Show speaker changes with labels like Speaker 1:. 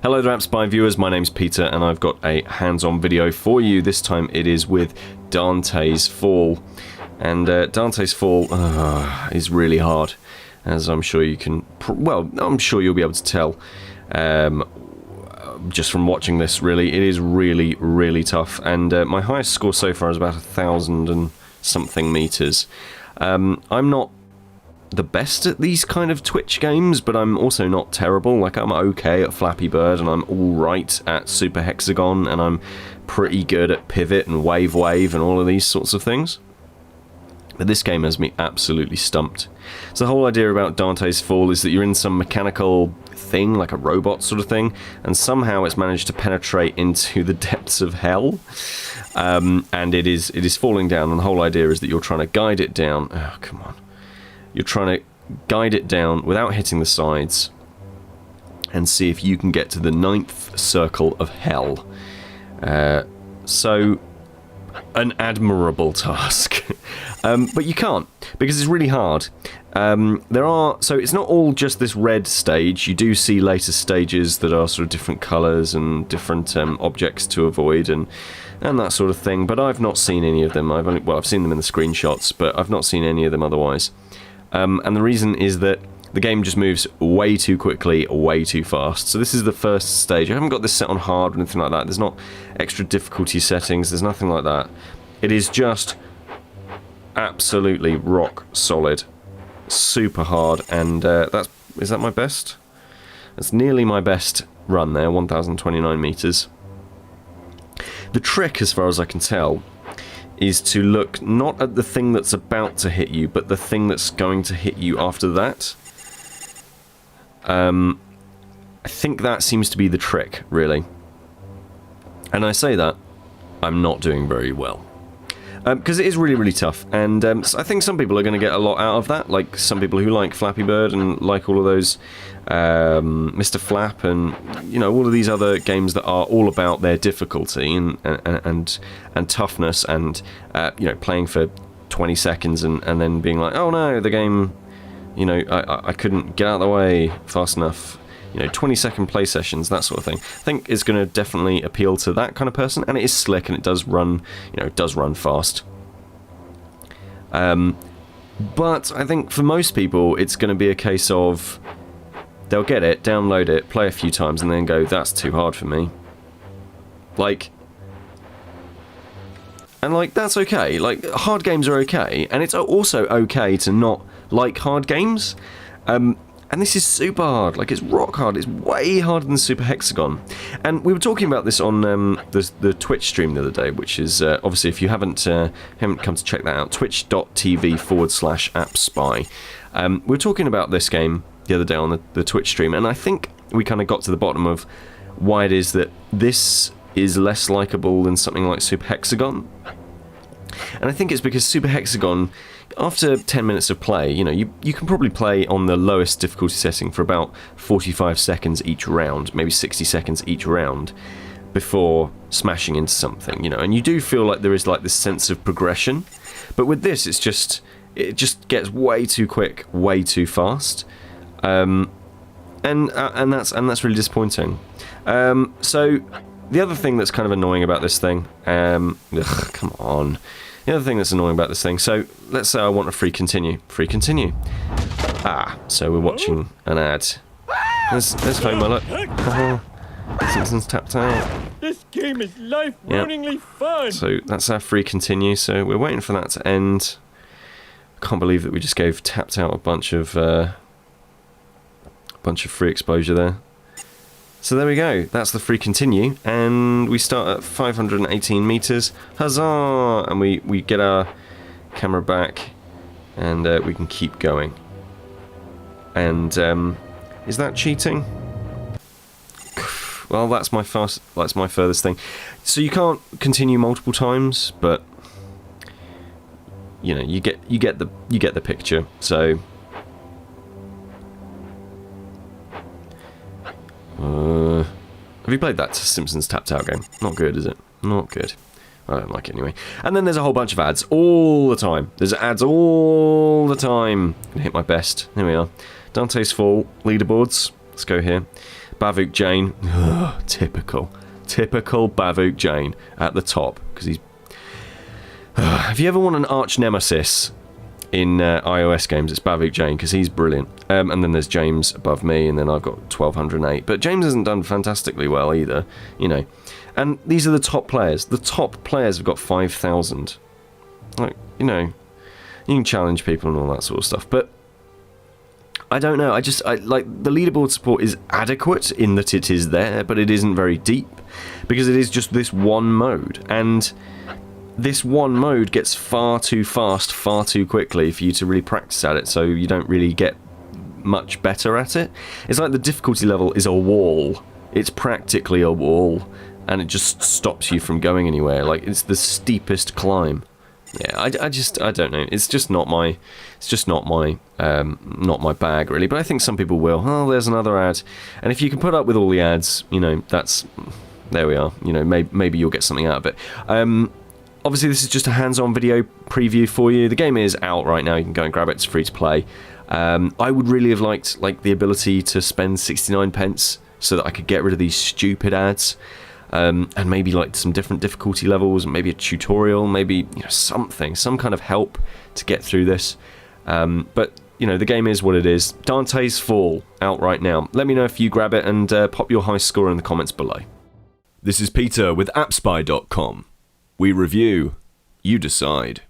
Speaker 1: Hello there, Spy viewers, my name's Peter and I've got a hands-on video for you. This time it is with Dante's Fall. And Dante's Fall is really hard, as I'm sure you can... well, I'm sure you'll be able to tell just from watching this, really. It is really, really tough. And my highest score so far is about 1,000 and something meters. I'm not the best at these kind of Twitch games, but I'm also not terrible. Like, I'm okay at Flappy Bird, and I'm alright at Super Hexagon, and I'm pretty good at Pivot and Wave and all of these sorts of things. But this game has me absolutely stumped. So the whole idea about Dante's Fall is that you're in some mechanical thing, like a robot sort of thing, and somehow it's managed to penetrate into the depths of hell. And it is falling down, and the whole idea is that you're trying to guide it down. Oh, come on. You're trying to guide it down without hitting the sides and see if you can get to the 9th circle of hell. So, an admirable task. But you can't, because it's really hard. So it's not all just this red stage. You do see later stages that are sort of different colours and different objects to avoid and that sort of thing, but I've not seen any of them. I've seen them in the screenshots, but I've not seen any of them otherwise. And the reason is that the game just moves way too quickly, way too fast. So this is the first stage. I haven't got this set on hard or anything like that. There's not extra difficulty settings. There's nothing like that. It is just absolutely rock solid, super hard, and is that my best? That's nearly my best run there, 1,029 meters. The trick, as far as I can tell, is to look not at the thing that's about to hit you, but the thing that's going to hit you after that. I think that seems to be the trick, really. And I say that, I'm not doing very well. Because it is really, really tough, and I think some people are going to get a lot out of that, like some people who like Flappy Bird and like all of those Mr. Flap and, you know, all of these other games that are all about their difficulty and toughness and, you know, playing for 20 seconds and then being like, oh no, the game, you know, I couldn't get out of the way fast enough. You know, 20-second play sessions, that sort of thing. I think it's going to definitely appeal to that kind of person, and it is slick, and it does run, you know, it does run fast. But I think for most people, it's going to be a case of they'll get it, download it, play a few times, and then go, that's too hard for me. Like, and like, that's okay. Like, hard games are okay, and it's also okay to not like hard games. And this is super hard, like it's rock hard, it's way harder than Super Hexagon. And we were talking about this on the Twitch stream the other day, which is, obviously, if you haven't come to check that out, twitch.tv/appspy. We were talking about this game the other day on the Twitch stream, and I think we kind of got to the bottom of why it is that this is less likeable than something like Super Hexagon. And I think it's because Super Hexagon, after 10 minutes of play, you know, you can probably play on the lowest difficulty setting for about 45 seconds each round, maybe 60 seconds each round, before smashing into something, you know, and you do feel like there is like this sense of progression. But with this, it just gets way too quick, way too fast, and that's really disappointing. So the other thing that's kind of annoying about this thing, come on. The other thing that's annoying about this thing, so let's say I want a free continue. Free continue. So we're watching an ad. There's home alert. Simpsons tapped out.
Speaker 2: This game is life-runningly fun.
Speaker 1: So that's our free continue, so we're waiting for that to end. I can't believe that we just gave tapped out a bunch of free exposure there. So there we go, that's the free continue, and we start at 518 meters, huzzah! And we get our camera back, and we can keep going. And is that cheating? Well, that's my furthest thing. So you can't continue multiple times, but you know, you get the picture. So. Have you played that Simpsons Tapped Out game? Not good, is it? Not good. I don't like it anyway. And then there's a whole bunch of ads all the time. There's ads all the time. I'm gonna hit my best. Here we are. Dante's Fall leaderboards. Let's go here. Bavuk Jane. Ugh, typical Bavuk Jane at the top, because he's... If you ever want an arch nemesis in iOS games, it's Bavuk Jane, because he's brilliant. And then there's James above me, and then I've got 1208. But James hasn't done fantastically well either, you know. And these are the top players. The top players have got 5,000. Like, you know, you can challenge people and all that sort of stuff. But I don't know. I like, the leaderboard support is adequate in that it is there, but it isn't very deep, because it is just this one mode. And this one mode gets far too fast, far too quickly for you to really practice at it, so you don't really get much better at it. It's like the difficulty level is a wall. It's practically a wall, and it just stops you from going anywhere. Like, it's the steepest climb. Yeah, I don't know. It's just not my bag, really. But I think some people will. Oh, there's another ad, and if you can put up with all the ads, you know, there we are. You know, maybe you'll get something out of it. Obviously, this is just a hands-on video preview for you. The game is out right now. You can go and grab it. It's free to play. I would really have liked, like, the ability to spend 69 pence so that I could get rid of these stupid ads, and maybe like some different difficulty levels, maybe a tutorial, maybe, you know, some kind of help to get through this. But you know, the game is what it is. Dante's Fall out right now. Let me know if you grab it, and pop your high score in the comments below. This is Peter with AppSpy.com. We review, you decide.